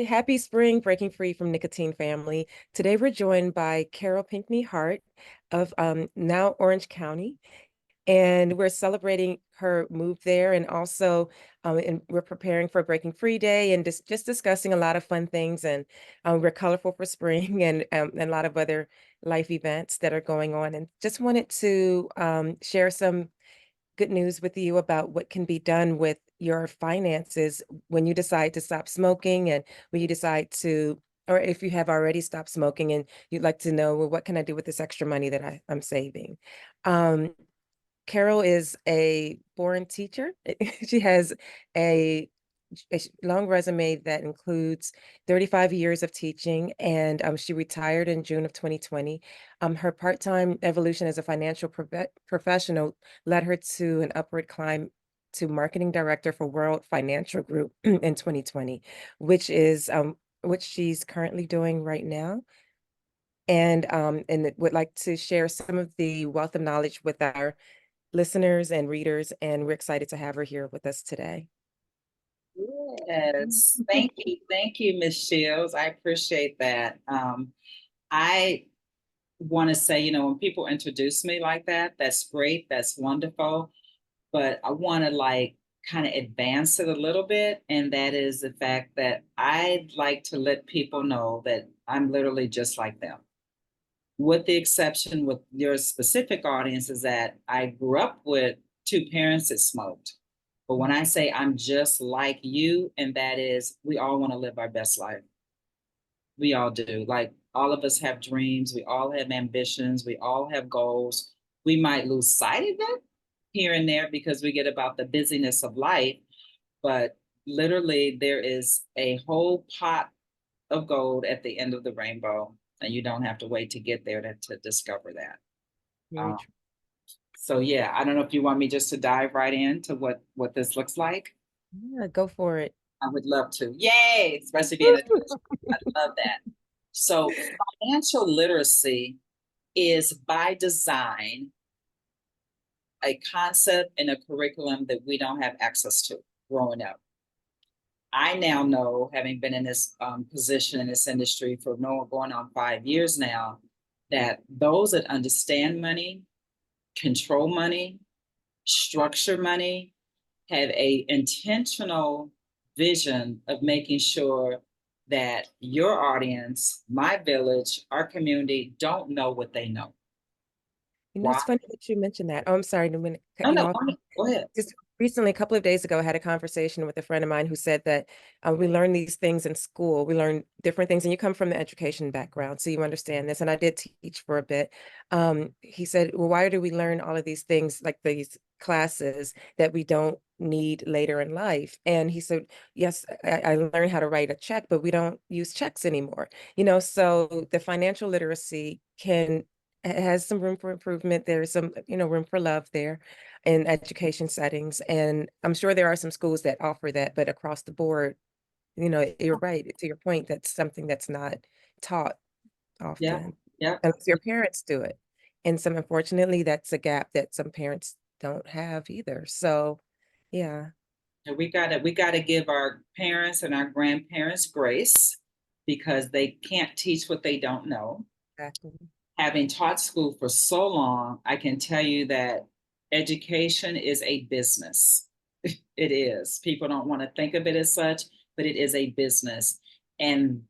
Happy spring, breaking free from nicotine family. Today we're joined by Carole Pinkney Hart of now Orange County, and we're celebrating her move there, and also and we're preparing for Breaking Free Day and just discussing a lot of fun things. And we're colorful for spring and a lot of other life events that are going on. And just wanted to share some good news with you about what can be done with your finances when you decide to stop smoking, and when you decide to, or if you have already stopped smoking and you'd like to know, well, what can I do with this extra money that I'm saving? Um, Carole is a born teacher. She has a long resume that includes 35 years of teaching, and she retired in June of 2020. Her part-time evolution as a financial professional led her to an upward climb to marketing director for World Financial Group in 2020, which she's currently doing right now. And would like to share some of the wealth of knowledge with our listeners and readers, and we're excited to have her here with us today. Yes, thank you, Miss Shields. I appreciate that. I want to say, when people introduce me like that, that's great, that's wonderful. But I want to kind of advance it a little bit, and that is the fact that I'd like to let people know that I'm literally just like them. With the exception with your specific audience is that I grew up with two parents that smoked. But when I say I'm just like you, and that is, we all want to live our best life. We all do. Like, all of us have dreams. We all have ambitions. We all have goals. We might lose sight of it here and there because we get about the busyness of life. But literally, there is a whole pot of gold at the end of the rainbow, and you don't have to wait to get there to discover that. Very Um, true. so yeah, I don't know if you want me just to dive right into what this looks like. Yeah, go for it. I would love to. Yay! Especially being a teacher. I love that. So financial literacy is by design a concept and a curriculum that we don't have access to growing up. I now know, having been in this position in this industry for going on 5 years now, that those that understand money, control money, structure money, have a intentional vision of making sure that your audience, my village, our community don't know what they know. Why? It's funny that you mentioned that. Oh, I'm sorry, to cut No, you no, off. go ahead. Just recently, a couple of days ago, I had a conversation with a friend of mine who said that we learn these things in school. We learn different things, and you come from the education background, so you understand this. And I did teach for a bit. He said, "Well, why do we learn all of these things, like these classes that we don't need later in life?" And he said, "Yes, I learned how to write a check, but we don't use checks anymore." So the financial literacy has some room for improvement. There's some, room for love there in education settings. And I'm sure there are some schools that offer that, but across the board, you're right. To your point, that's something that's not taught Yeah, often, yeah. unless your parents do it. And unfortunately, that's a gap that some parents don't have either. So, yeah. And we gotta give our parents and our grandparents grace because they can't teach what they don't know. Exactly. Having taught school for so long, I can tell you that education is a business. It is. People don't want to think of it as such, but it is a business, and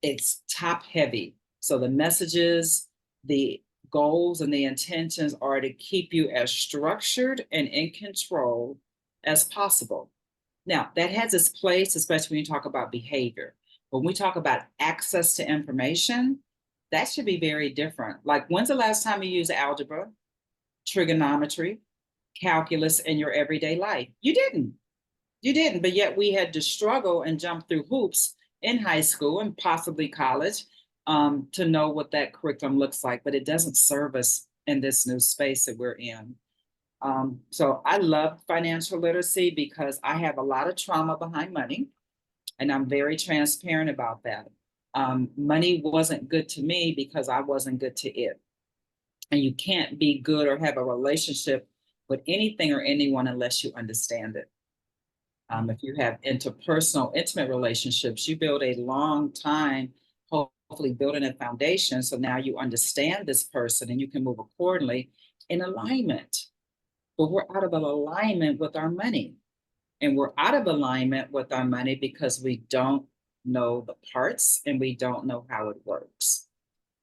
it's top heavy. So the messages, the goals, and the intentions are to keep you as structured and in control as possible. Now, that has its place, especially when you talk about behavior. When we talk about access to information, that should be very different. Like, when's the last time you used algebra, trigonometry, calculus in your everyday life? You didn't. You didn't, but yet we had to struggle and jump through hoops in high school and possibly college to know what that curriculum looks like, but it doesn't serve us in this new space that we're in. So I love financial literacy because I have a lot of trauma behind money, and I'm very transparent about that. Money wasn't good to me because I wasn't good to it. And you can't be good or have a relationship with anything or anyone unless you understand it. If you have interpersonal, intimate relationships, you build a long time, hopefully building a foundation. So now you understand this person and you can move accordingly in alignment. But we're out of alignment with our money. And we're out of alignment with our money because we don't know the parts and we don't know how it works.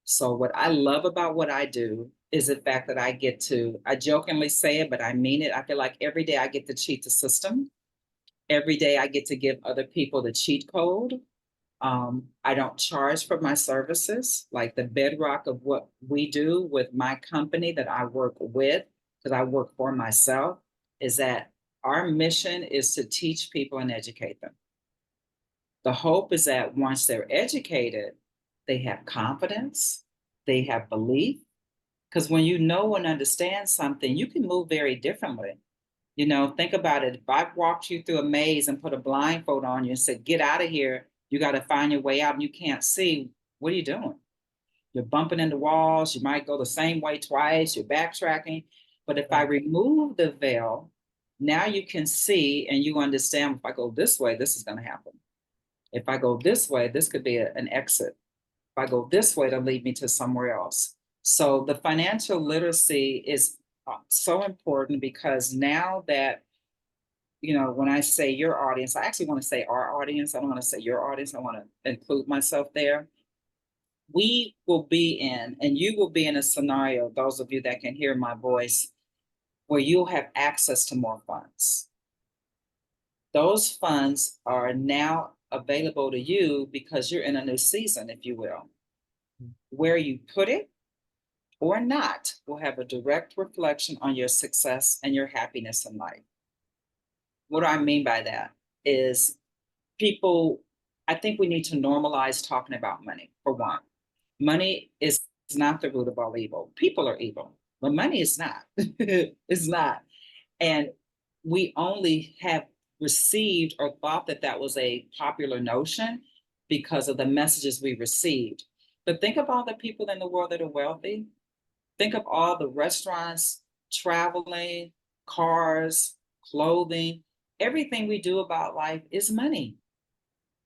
So what I love about what I do is the fact that I jokingly say it, but I mean it. I feel like every day I get to cheat the system. Every day I get to give other people the cheat code. I don't charge for my services. Like the bedrock of what we do with my company that I work with, because I work for myself, is that our mission is to teach people and educate them. The hope is that once they're educated, they have confidence, they have belief. Because when you know and understand something, you can move very differently. You know, think about it. If I walked you through a maze and put a blindfold on you and said, get out of here, you got to find your way out and you can't see, what are you doing? You're bumping into walls. You might go the same way twice. You're backtracking. But if I remove the veil, now you can see and you understand if I go this way, this is going to happen. If I go this way, this could be an exit. If I go this way, it'll lead me to somewhere else. So the financial literacy is so important because now that, you know, when I say your audience, I actually want to say our audience. I don't want to say your audience. I want to include myself there. We will be in, and you will be in a scenario, those of you that can hear my voice, where you'll have access to more funds. Those funds are now available to you because you're in a new season, if you will. Where you put it or not will have a direct reflection on your success and your happiness in life. What do I mean by that? Is people, I think we need to normalize talking about money, for one. Money is not the root of all evil. People are evil, but money is not. It's not. And we only have received or thought that that was a popular notion because of the messages we received. But think of all the people in the world that are wealthy. Think of all the restaurants, traveling, cars, clothing. Everything we do about life is money.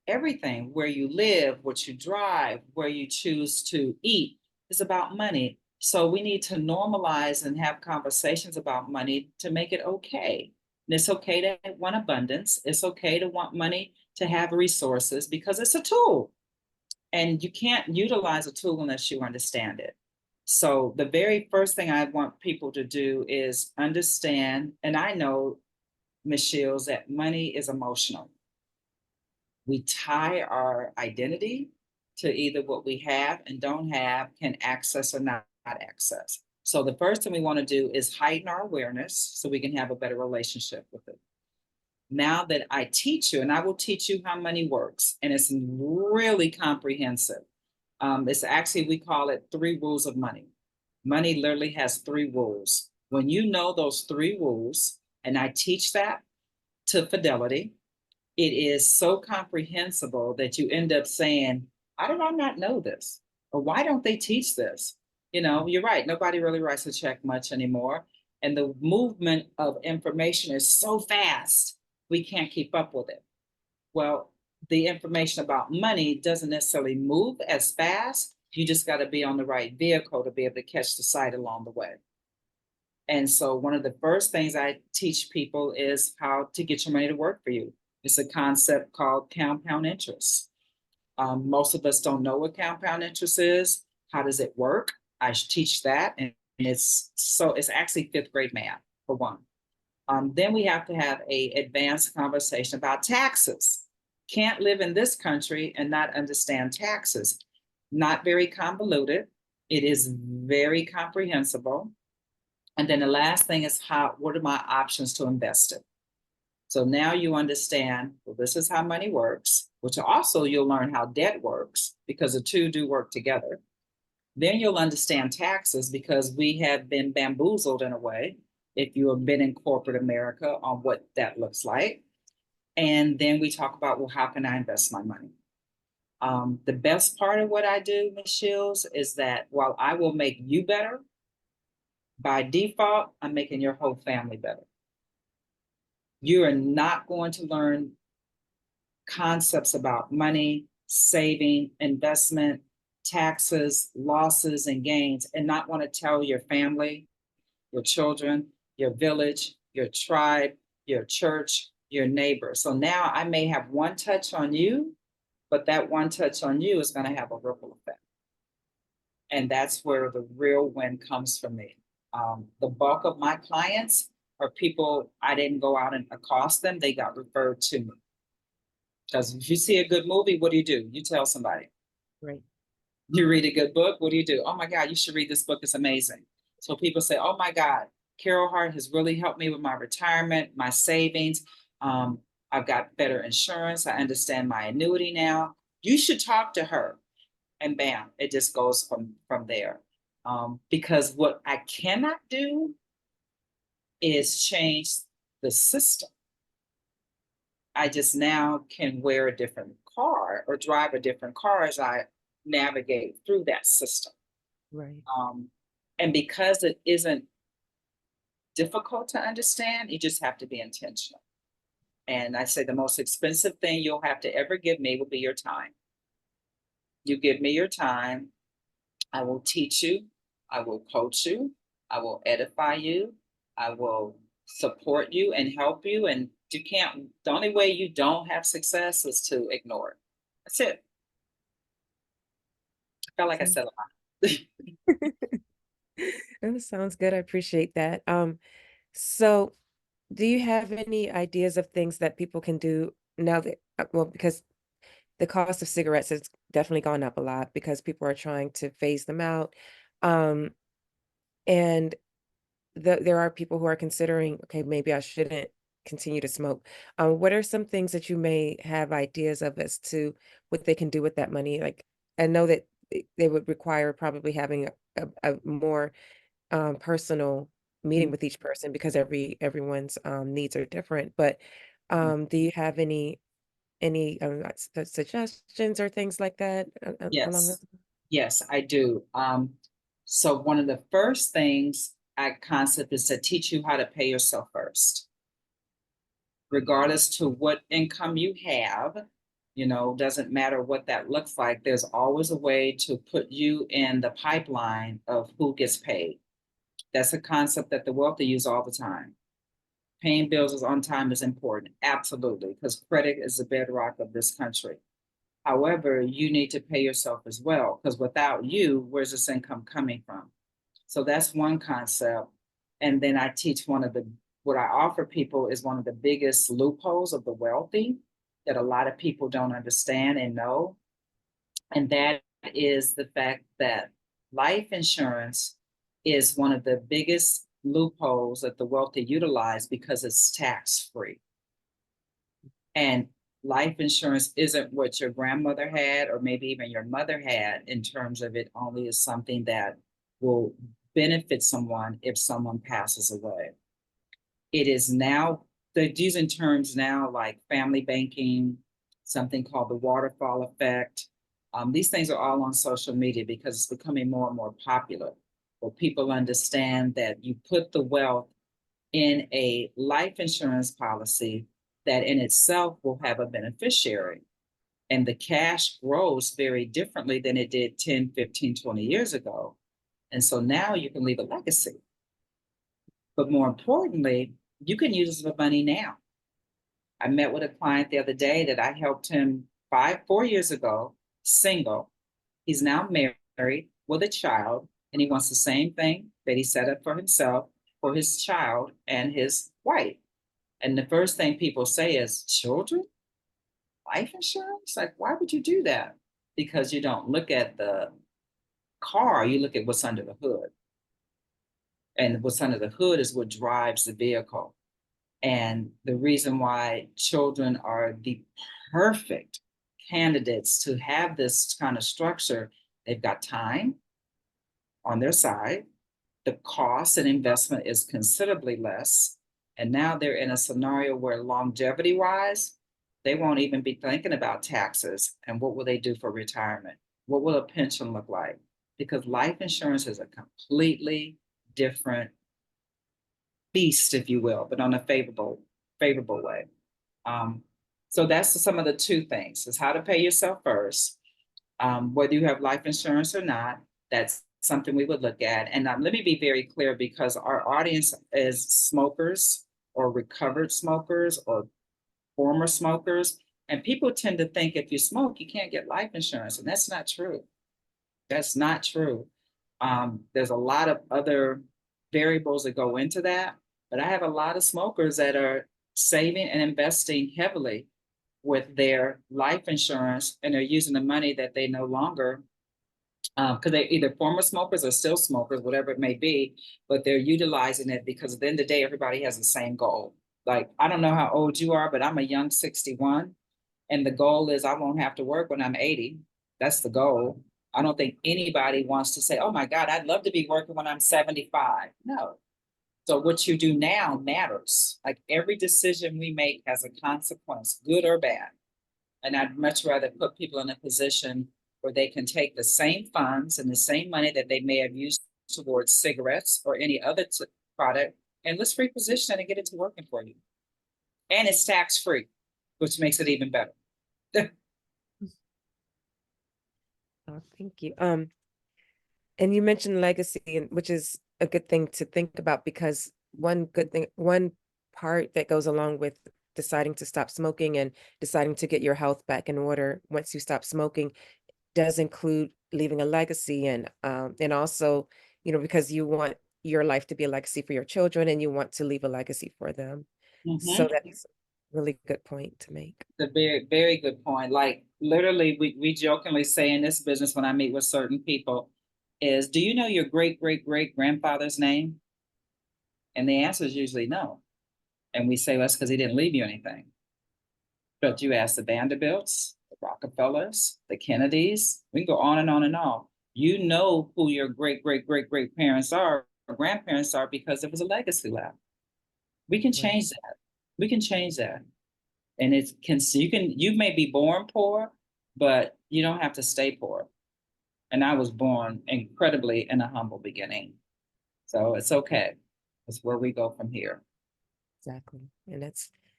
Everything, where you live, what you drive, where you choose to eat, is about money. So we need to normalize and have conversations about money to make it okay. And it's okay to want abundance. It's okay to want money, to have resources, because it's a tool. And you can't utilize a tool unless you understand it. So the very first thing I want people to do is understand, and I know, Ms. Shields, that money is emotional. We tie our identity to either what we have and don't have, can access or not access. So the first thing we want to do is heighten our awareness so we can have a better relationship with it. Now that I teach you, and I will teach you how money works, and it's really comprehensive. It's actually, we call it 3 rules of money. Money literally has 3 rules. When you know those 3 rules, and I teach that to fidelity, it is so comprehensible that you end up saying, how did I not know this? Or why don't they teach this? You know, you're right. Nobody really writes a check much anymore. And the movement of information is so fast, we can't keep up with it. Well, the information about money doesn't necessarily move as fast. You just got to be on the right vehicle to be able to catch the sight along the way. And so one of the first things I teach people is how to get your money to work for you. It's a concept called compound interest. Most of us don't know what compound interest is. How does it work? I teach that, and it's actually 5th grade math, for one. Then we have to have a advanced conversation about taxes. Can't live in this country and not understand taxes. Not very convoluted. It is very comprehensible. And then the last thing is what are my options to invest it? So now you understand, well, this is how money works, which also you'll learn how debt works, because the two do work together. Then you'll understand taxes, because we have been bamboozled in a way, if you have been in corporate America, on what that looks like. And then we talk about, well, how can I invest my money? The best part of what I do, Ms. Shields, is that while I will make you better, by default, I'm making your whole family better. You are not going to learn concepts about money, saving, investment, taxes, losses, and gains, and not want to tell your family, your children, your village, your tribe, your church, your neighbor. So now I may have one touch on you, but that one touch on you is going to have a ripple effect. And that's where the real win comes from me. The bulk of my clients are people I didn't go out and accost them, they got referred to me. Because if you see a good movie, what do? You tell somebody. Right. You read a good book, what do? Oh my God, you should read this book, it's amazing. So people say, oh my God, Carole Hart has really helped me with my retirement, my savings. I've got better insurance. I understand my annuity now. You should talk to her. And bam, it just goes from there. Because what I cannot do is change the system. I just now can wear a different car or drive a different car as I navigate through that system. Right. And because it isn't difficult to understand, you just have to be intentional. And I say the most expensive thing you'll have to ever give me will be your time. You give me your time, I will teach you, I will coach you, I will edify you, I will support you and help you. And you can't, the only way you don't have success is to ignore it. That's it. I felt like I said a lot. That sounds good. I appreciate that. So do you have any ideas of things that people can do now that, well, because the cost of cigarettes has definitely gone up a lot because people are trying to phase them out. Um, and there are people who are considering, okay, maybe I shouldn't continue to smoke. What are some things that you may have ideas of as to what they can do with that money? Like, I know that they would require probably having a more personal meeting with each person because everyone's needs are different. But do you have any suggestions or things like that along Yes, those? yes, I do. So one of the first things I concept is to teach you how to pay yourself first, regardless to what income you have. Doesn't matter what that looks like. There's always a way to put you in the pipeline of who gets paid. That's a concept that the wealthy use all the time. Paying bills is on time is important, absolutely, because credit is the bedrock of this country. However, you need to pay yourself as well, because without you, where's this income coming from? So that's one concept. And then I teach what I offer people is one of the biggest loopholes of the wealthy that a lot of people don't understand and know. And that is the fact that life insurance is one of the biggest loopholes that the wealthy utilize because it's tax free. And life insurance isn't what your grandmother had, or maybe even your mother had, in terms of it only is something that will benefit someone if someone passes away. It is now, they're using terms now like family banking, something called the waterfall effect. These things are all on social media because it's becoming more and more popular. Where people understand that you put the wealth in a life insurance policy that in itself will have a beneficiary. And the cash grows very differently than it did 10, 15, 20 years ago. And so now you can leave a legacy. But more importantly, you can use the money now. I met with a client the other day that I helped him 4 years ago, single. He's now married with a child, and he wants the same thing that he set up for himself, for his child and his wife. And the first thing people say is, children? Life insurance? Like, why would you do that? Because you don't look at the car, you look at what's under the hood. And what's under the hood is what drives the vehicle. And the reason why children are the perfect candidates to have this kind of structure, they've got time on their side. The cost and investment is considerably less. And now they're in a scenario where longevity wise, they won't even be thinking about taxes and what will they do for retirement? What will a pension look like? Because life insurance is a completely different beast, if you will, but on a favorable way. So that's some of the two things, is how to pay yourself first. Whether you have life insurance or not, that's something we would look at. And let me be very clear, because our audience is smokers or recovered smokers or former smokers. And people tend to think if you smoke, you can't get life insurance. And that's not true. That's not true. There's a lot of other variables that go into that. But I have a lot of smokers that are saving and investing heavily with their life insurance, and they're using the money that they no longer, because they're either former smokers or still smokers, whatever it may be, but they're utilizing it because at the end of the day, everybody has the same goal. Like, I don't know how old you are, but I'm a young 61. And the goal is I won't have to work when I'm 80. That's the goal. I don't think anybody wants to say, oh my God, I'd love to be working when I'm 75. No. So what you do now matters. Like, every decision we make has a consequence, good or bad. And I'd much rather put people in a position where they can take the same funds and the same money that they may have used towards cigarettes or any other product, and let's reposition it and get it to working for you. And it's tax-free, which makes it even better. Oh, thank you. And you mentioned legacy, which is a good thing to think about, because one part that goes along with deciding to stop smoking and deciding to get your health back in order once you stop smoking does include leaving a legacy, and also, because you want your life to be a legacy for your children and you want to leave a legacy for them. So that's a really good point to make. A very, very good point. Like, literally, we jokingly say in this business when I meet with certain people is, do you know your great, great, great grandfather's name? And the answer is usually no. And we say, well, that's because he didn't leave you anything. But you ask the Vanderbilts, the Rockefellers, the Kennedys, we can go on and on and on. You know who your great, great, great, great parents are, or grandparents are, because there was a legacy left. We can change that. We can change that. And you may be born poor, but you don't have to stay poor. And I was born incredibly in a humble beginning. So it's okay. It's where we go from here. Exactly. And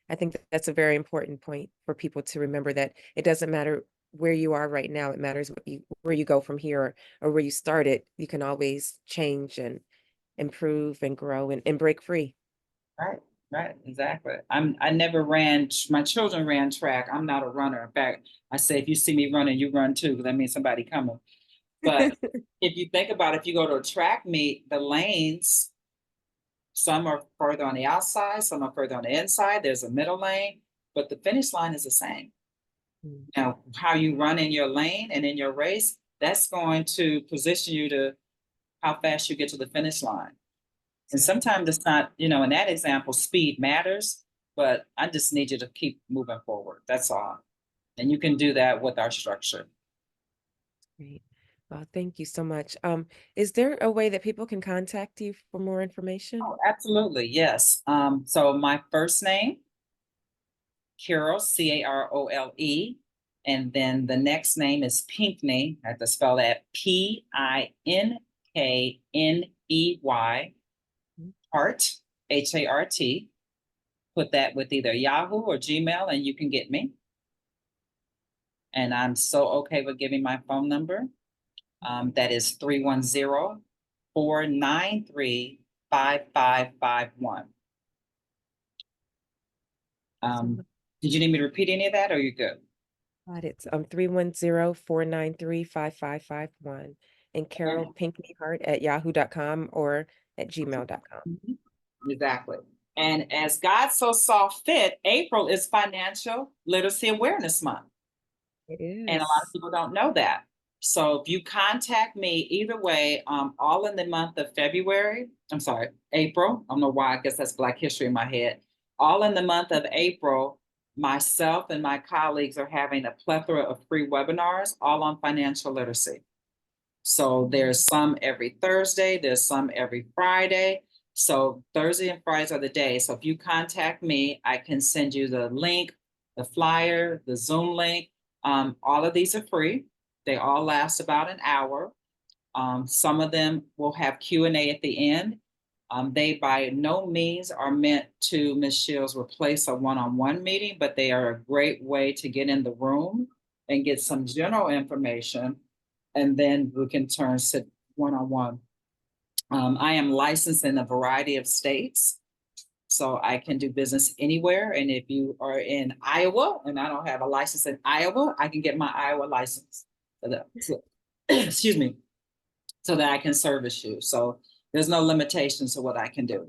I think that's a very important point for people to remember, that it doesn't matter where you are right now. It matters where you go from here, or where you started. You can always change and improve and grow and break free. Right, right, exactly. I never ran, my children ran track. I'm not a runner. In fact, I say, if you see me running, you run too, because that means somebody coming. But if you think about it, if you go to a track meet, the lanes, some are further on the outside, some are further on the inside. There's a middle lane, but the finish line is the same. Now, how you run in your lane and in your race, that's going to position you to how fast you get to the finish line. And sometimes it's not, in that example, speed matters, but I just need you to keep moving forward. That's all. And you can do that with our structure. Great. Well, thank you so much. Is there a way that people can contact you for more information? Oh, absolutely. Yes. So my first name, Carole, Carole. And then the next name is Pinkney. I have to spell that Pinkney. Hart, Hart. Put that with either Yahoo or Gmail, and you can get me. And I'm so okay with giving my phone number. That is 310-493-5551. Did you need me to repeat any of that, or are you good? It's 310-493-5551, and CarolePinkneyHart at yahoo.com or at gmail.com. Exactly. And as God so saw fit, April is Financial Literacy Awareness Month. It is. And a lot of people don't know that. So if you contact me either way, all in the month of April. I don't know why, I guess that's Black history in my head. All in the month of April, myself and my colleagues are having a plethora of free webinars, all on financial literacy. So there's some every Thursday, there's some every Friday. So Thursday and Fridays are the days. So if you contact me, I can send you the link, the flyer, the Zoom link. All of these are free. They all last about an hour. Some of them will have Q&A at the end. They by no means are meant to, Ms. Shields, replace a one-on-one meeting, but they are a great way to get in the room and get some general information, and then we can turn to one-on-one. I am licensed in a variety of states, so I can do business anywhere. And if you are in Iowa and I don't have a license in Iowa, I can get my Iowa license. Excuse me, so that I can service you. So there's no limitations to what I can do.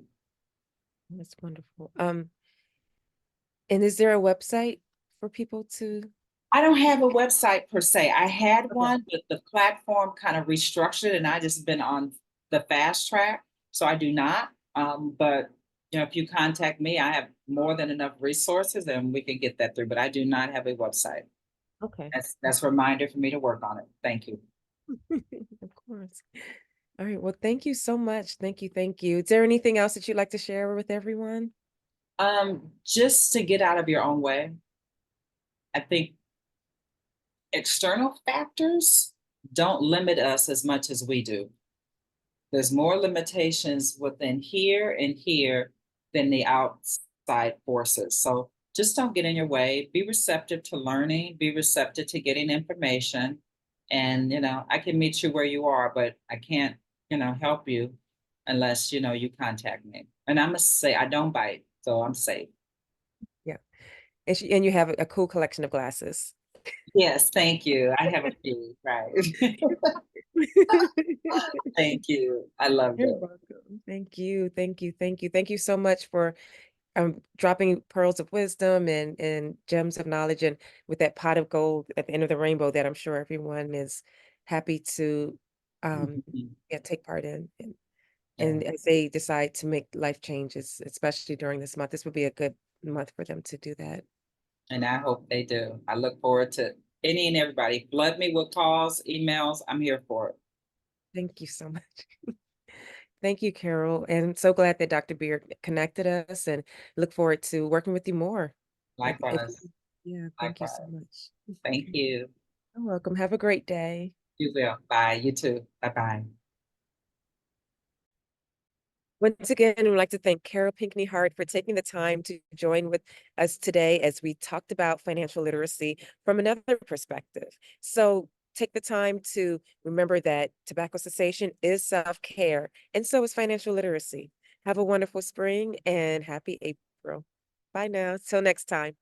That's wonderful. And is there a website for people to? I don't have a website per se. I had Okay. one, but the platform kind of restructured and I just been on the fast track. So I do not. But if you contact me, I have more than enough resources and we can get that through. But I do not have a website. Okay. That's a reminder for me to work on it. Thank you. Of course. All right. Well, thank you so much. Thank you. Thank you. Is there anything else that you'd like to share with everyone? Just to get out of your own way. I think external factors don't limit us as much as we do. There's more limitations within here and here than the outside forces. So just don't get in your way. Be receptive to learning, be receptive to getting information. And, I can meet you where you are, but I can't, help you unless, you contact me. And I must say, I don't bite, so I'm safe. Yeah. And you have a cool collection of glasses. Yes, thank you. I have a few, right. Thank you. I loved You're it. welcome. Thank you. Thank you. Thank you. Thank you so much for dropping pearls of wisdom and gems of knowledge, and with that pot of gold at the end of the rainbow that I'm sure everyone is happy to Mhm. yeah, take part in. Yeah. And as they decide to make life changes, especially during this month, this would be a good month for them to do that. And I hope they do. I look forward to any and everybody. Flood me with calls, emails. I'm here for it. Thank you so much. Thank you, Carol. And I'm so glad that Dr. Beard connected us, and look forward to working with you more. Likewise. Yeah, thank you so Likewise. much. Thank you. You're welcome. Have a great day. You will. Bye. You too. Bye bye. Once again, we'd like to thank Carole Pinkney Hart for taking the time to join with us today as we talked about financial literacy from another perspective. So take the time to remember that tobacco cessation is self-care, and so is financial literacy. Have a wonderful spring and happy April. Bye now. Till next time.